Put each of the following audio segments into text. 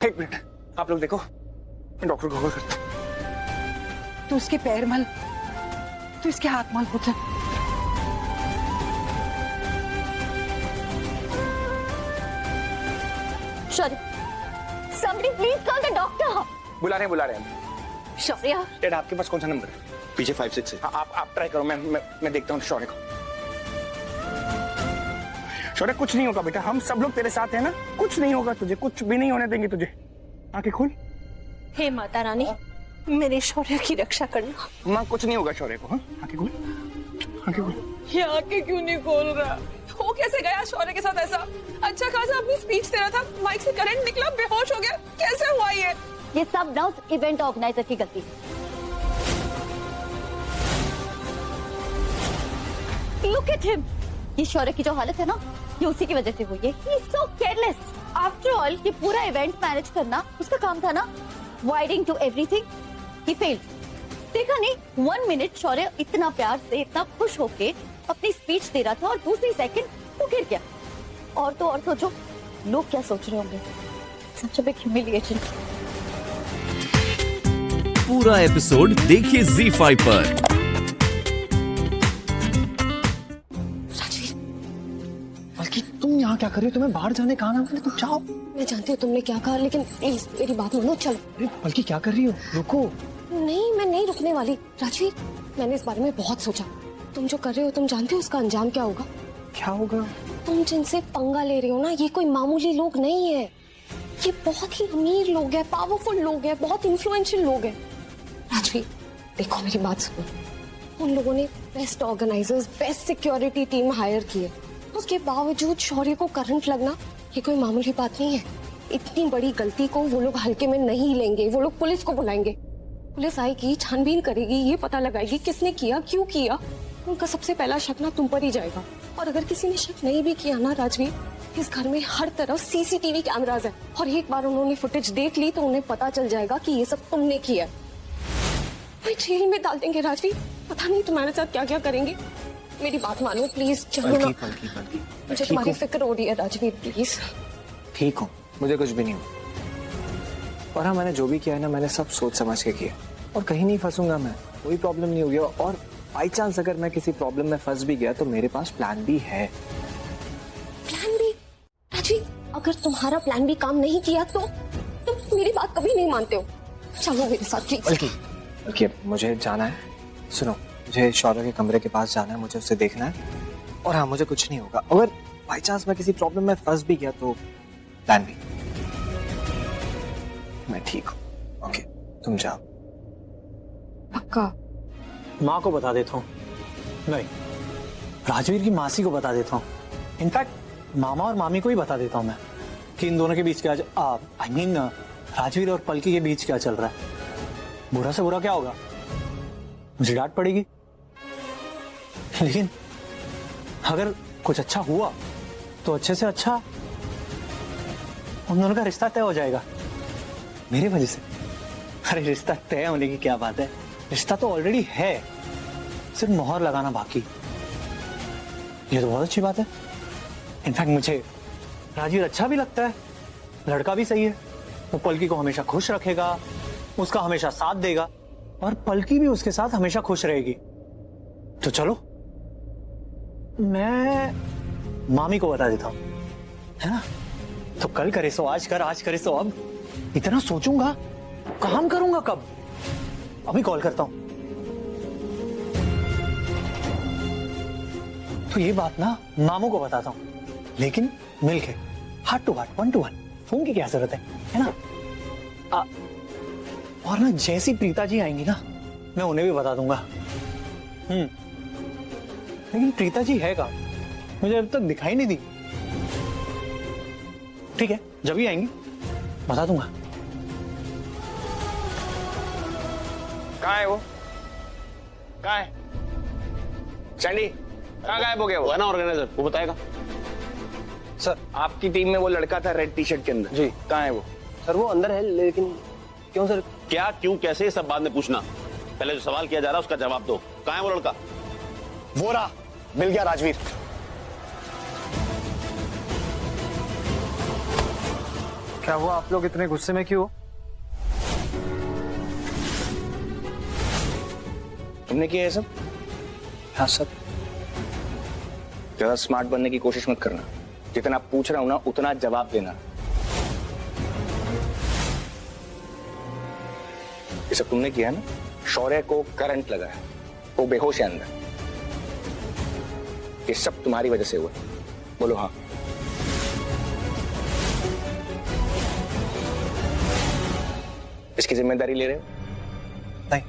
एक मिनट, आप लोग देखो, मैं डॉक्टर को कॉल करता हूं। तू उसके पैर मल, तू इसके हाथ मल पुत्र। शौर्य, somebody please call the doctor. बुला रहे हैं। शौर्य, डैड आपके पास कौन सा नंबर है? पीछे 5-6 है। आप ट्राई करो, मैं देखता हूँ शौर्य को। शौर्य कुछ नहीं होगा बेटा, हम सब लोग तेरे साथ हैं ना, कुछ नहीं होगा तुझे, कुछ भी नहीं होने देंगे तुझे। आंखें खोल। हे माता रानी, मेरे शौर्य की रक्षा करना। माँ कुछ नहीं होगा शौर्य को। हाँ आंखें खोल, आंखें खोल। ये आंखें क्यों नहीं खोल रहा? हो कैसे गया शौर्य के साथ ऐसा? अच्छा खासा अपनी स्पीच दे रहा था, माइक से करंट निकला, बेहोश हो गया, कैसे हुआ ये सब ना उस इवेंट ऑर्गेनाइजर की गलती है। Look at him. ये शौर्य की जो हालत है ना, ये उसी की वजह से हुई है। He is so careless. After all, ये पूरा इवेंट मैनेज करना उसका काम था ना। Wiring to everything, he failed. देखा नहीं, 1 मिनट शौर्य इतना प्यार से, इतना खुश होके अपनी स्पीच दे रहा था और दूसरी सेकंड वो गिर गया। और तो और सोचो, लोग क्या सोच रहे होंगे। Such a big humiliation. पूरा एपिसोड देखिए ZEE5 पर। बल्कि तुम यहाँ क्या कर रही हो? तुम्हें बाहर जाने कहा ना मैंने, तुम जाओ। मैं जानती हूँ तुमने क्या कहा, लेकिन प्लीज मेरी बात मानो, चलो। बल्कि क्या कर रही हो? रुको। नहीं, मैं नहीं रुकने वाली। राजवीर, मैंने इस बारे में बहुत सोचा। तुम जो कर रहे हो, तुम जानते हो उसका अंजाम क्या होगा? क्या होगा? तुम जिनसे पंगा ले रहे हो ना, ये कोई मामूली लोग नहीं है। ये बहुत ही अमीर लोग हैं, पावरफुल लोग हैं, बहुत इन्फ्लुएंशियल लोग हैं। राजवीर देखो, मेरी बात सुनो। उन लोगों ने best organisers, best security team hire की है। उसके बावजूद शौर्य को करंट लगना ये कोई मामूली बात नहीं है। इतनी बड़ी गलती को वो लोग हल्के में नहीं लेंगे। वो लोग पुलिस को बुलाएंगे, पुलिस आएगी, छानबीन करेगी, ये पता लगाएगी किसने किया, क्यों किया। उनका सबसे पहला शक ना तुम पर ही जाएगा। और अगर किसी ने शक नहीं भी किया ना राजवीर, इस घर में हर तरफ सीसीटीवी कैमरास है, और एक बार उन्होंने फुटेज देख ली तो उन्हें पता चल जाएगा कि ये सब तुमने किया है। वो जेल में डाल देंगे राजवीर, पता नहीं तुम्हारे साथ क्या क्या करेंगे। मेरी बात मानो प्लीज, चलो ना। मुझे तुम्हारी फिक्र हो रही है राजवीर, प्लीज। ठीक हूँ, मुझे कुछ भी नहीं हुआ। और हाँ, मैंने जो भी किया है ना, मैंने सब सोच समझ के किया, और कहीं नहीं फंसूंगा मैं, कोई प्रॉब्लम नहीं होगी। और बाई चांस अगर मैं किसी प्रॉब्लम में फंस भी गया तो मेरे पास प्लान बी है। Plan B? राजवीर, अगर तुम्हारा प्लान बी काम नहीं किया तो तुम मेरी बात कभी नहीं मानते हो। चलो मेरे साथ प्लीज। बल्कि मुझे जाना है, सुनो, मुझे शौर्य के कमरे के पास जाना है, मुझे उसे देखना है। और हाँ, मुझे कुछ नहीं होगा। अगर बाई चांस मैं किसी प्रॉब्लम में फंस भी गया तो प्लान बी, मैं ठीक हूँ। ओके, तुम जाओ। पक्का? माँ को बता देता हूँ, नहीं राजवीर की मासी को बता देता हूँ। इनफैक्ट मामा और मामी को ही बता देता हूँ मैं कि इन दोनों के बीच क्या आई मीन राजवीर और पलकी के बीच क्या चल रहा है। बुरा से बुरा क्या होगा, मुझे डांट पड़ेगी, लेकिन अगर कुछ अच्छा हुआ तो अच्छे से अच्छा उन दोनों का रिश्ता तय हो जाएगा मेरी वजह से। अरे रिश्ता तय होने की क्या बात है, रिश्ता तो ऑलरेडी है, सिर्फ मोहर लगाना बाकी। ये तो बहुत अच्छी बात है। इनफैक्ट मुझे राजवीर अच्छा भी लगता है, लड़का भी सही है। वो पलकी को हमेशा खुश रखेगा, उसका हमेशा साथ देगा, और पलकी भी उसके साथ हमेशा खुश रहेगी। तो चलो मैं मामी को बता देता हूं, है ना? तो कल करे सो आज कर, आज करे सो अब। इतना सोचूंगा काम करूंगा कब? अभी कॉल करता हूं। तो ये बात ना मामू को बताता हूं, लेकिन मिलके, heart to heart, 1 to 1। Phone की क्या जरूरत है ना? और ना जैसी प्रीता जी आएंगी ना, मैं उन्हें भी बता दूंगा। लेकिन प्रीता जी है कहाँ? मुझे अब तक दिखाई नहीं दी। ठीक है, जब ही आएंगी बता दूंगा। कहाँ है वो? कहाँ है? सैंडी, कहाँ गायब हो गया वो? है ना ऑर्गेनाइजर, वो बताएगा। सर, आपकी टीम में वो लड़का था रेड टी शर्ट के अंदर। जी, कहाँ है वो? सर वो अंदर है, लेकिन क्यों सर? क्या क्यों कैसे, ये सब बाद में पूछना, पहले जो सवाल किया जा रहा है उसका जवाब दो। कहाँ है वो लड़का? वो रहा, मिल गया राजवीर। क्या हुआ, आप लोग इतने गुस्से में क्यों? तुमने किया ये सब? हाँ सब। ज्यादा स्मार्ट बनने की कोशिश मत करना। जितना पूछ रहा हूं ना उतना जवाब देना। ये सब तुमने किया है ना? शौर्य को करंट लगा है, वो बेहोश है अंदर। ये सब तुम्हारी वजह से हुआ। बोलो हाँ। इसकी जिम्मेदारी ले रहे हो? नहीं,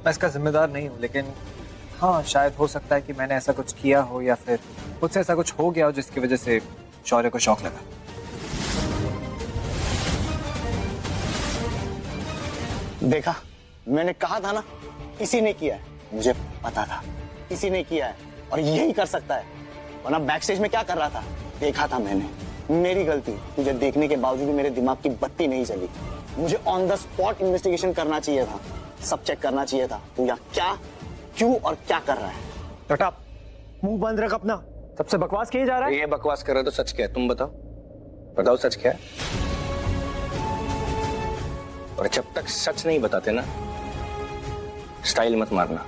मैं इसका जिम्मेदार नहीं हूँ, लेकिन हाँ शायद हो सकता है कि मैंने ऐसा कुछ किया हो या फिर मुझसे ऐसा कुछ हो गया हो जिसकी वजह से शौर्य को शौक लगा। देखा, मैंने कहा था ना, इसी ने किया है। मुझे पता था इसी ने किया है और यही कर सकता है। वरना बैक स्टेज में क्या कर रहा था देखा था मैंने। मेरी गलती, तुझे देखने के बावजूद भी मेरे दिमाग की बत्ती नहीं जली। मुझे ऑन द स्पॉट इन्वेस्टिगेशन करना चाहिए था, सब चेक करना चाहिए था तू यहाँ क्या, क्यों और क्या कर रहा है। बेटा मुंह बंद रख अपना, सबसे बकवास किए जा रहा है। ये बकवास कर रहे हो तो सच क्या है? तुम बताओ, बताओ सच क्या है? और जब तक सच नहीं बताते ना, स्टाइल मत मारना,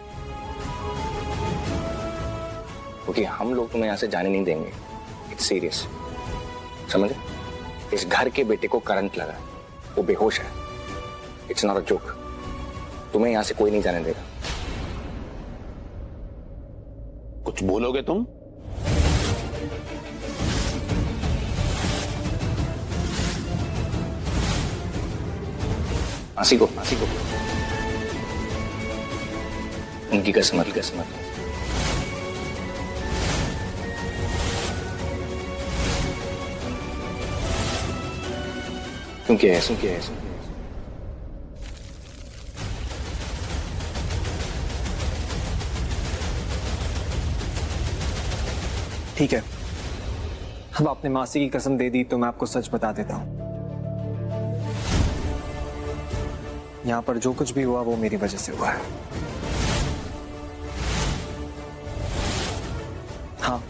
क्योंकि हम लोग तुम्हें यहां से जाने नहीं देंगे। इट्स सीरियस, समझे? इस घर के बेटे को करंट लगा, वो बेहोश है। It's not a joke. तुम्हें यहां से कोई नहीं जाने देगा। कुछ बोलोगे तुम? आंसी को उनकी किस्मत क्योंकि ऐसा ठीक है, अब आपने मासी की कसम दे दी तो मैं आपको सच बता देता हूं। यहां पर जो कुछ भी हुआ वो मेरी वजह से हुआ है। हाँ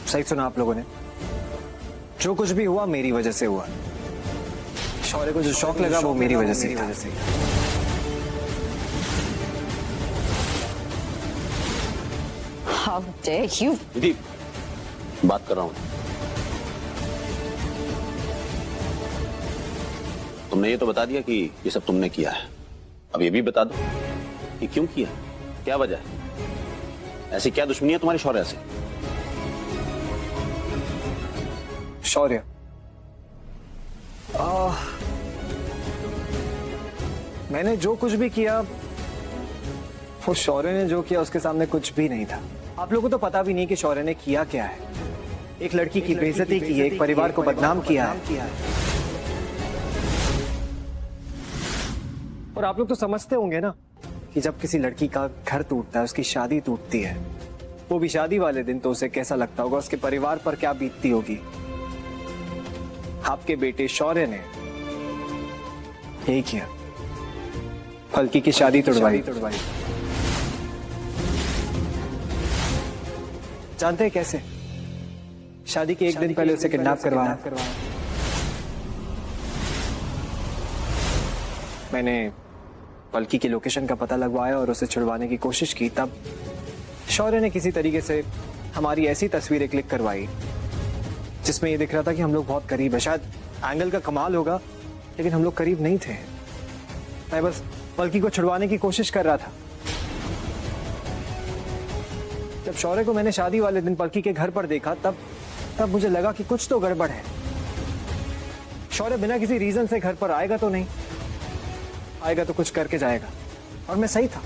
सही सुना आप लोगों ने, जो कुछ भी हुआ मेरी वजह से हुआ। शौर्य को जो शौक लगा वो मेरी वजह से था। How dare you? दीदी, बात कर रहा हूं। तुमने ये तो बता दिया कि ये सब तुमने किया है, अब ये भी बता दो कि क्यों किया, क्या वजह है? ऐसी क्या दुश्मनी है तुम्हारी शौर्य से? शौर्य, मैंने जो कुछ भी किया वो शौर्य ने जो किया उसके सामने कुछ भी नहीं था। आप लोगों को तो पता भी नहीं कि शौर्य ने किया क्या है। एक लड़की की बेइज्जती की है, एक परिवार को बदनाम किया है। और आप लोग तो समझते होंगे ना कि जब किसी लड़की का घर टूटता है, उसकी शादी टूटती है, वो भी शादी वाले दिन, तो उसे कैसा लगता होगा, उसके परिवार पर क्या बीतती होगी। आपके बेटे शौर्य ने यही किया, फल्की की शादी तुड़वाई। जानते हैं कैसे? शादी के एक दिन पहले उसे किडनैप करवाया। मैंने फल्की की लोकेशन का पता लगवाया और उसे छुड़वाने की कोशिश की। तब शौर्य ने किसी तरीके से हमारी ऐसी तस्वीरें क्लिक करवाई जिसमें ये दिख रहा था कि हम लोग बहुत करीब है। शायद एंगल का कमाल होगा, लेकिन हम लोग करीब नहीं थे। मैं बस फल्की को छुड़वाने की कोशिश कर रहा था। जब शौर्य को मैंने शादी वाले दिन फल्की के घर पर देखा, तब मुझे लगा कि कुछ तो गड़बड़ है। शौर्य बिना किसी रीजन से घर पर आएगा तो नहीं, आएगा तो कुछ करके जाएगा। और मैं सही था,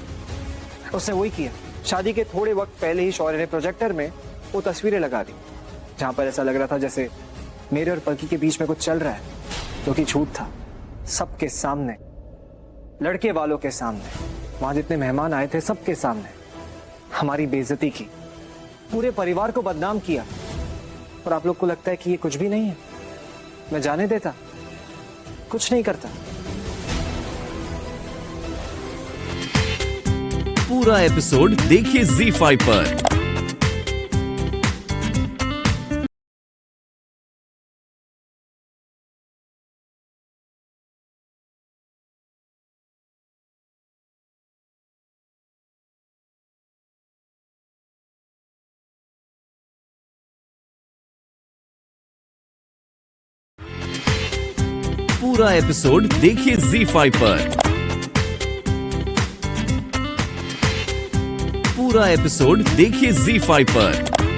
उसने वही किया। शादी के थोड़े वक्त पहले ही शौर्य ने प्रोजेक्टर में वो तस्वीरें लगा दी जहां पर ऐसा लग रहा था जैसे मेरे और फल्की के बीच में कुछ चल रहा है, जो कि झूठ था। सबके सामने, लड़के वालों के सामने, वहां जितने मेहमान आए थे सबके सामने हमारी बेइज्जती की, पूरे परिवार को बदनाम किया। और आप लोग को लगता है कि ये कुछ भी नहीं है? मैं जाने देता, कुछ नहीं करता। पूरा एपिसोड देखिए ZEE5 पर। पूरा एपिसोड देखिए ZEE5 पर। पूरा एपिसोड देखिए ZEE5 पर।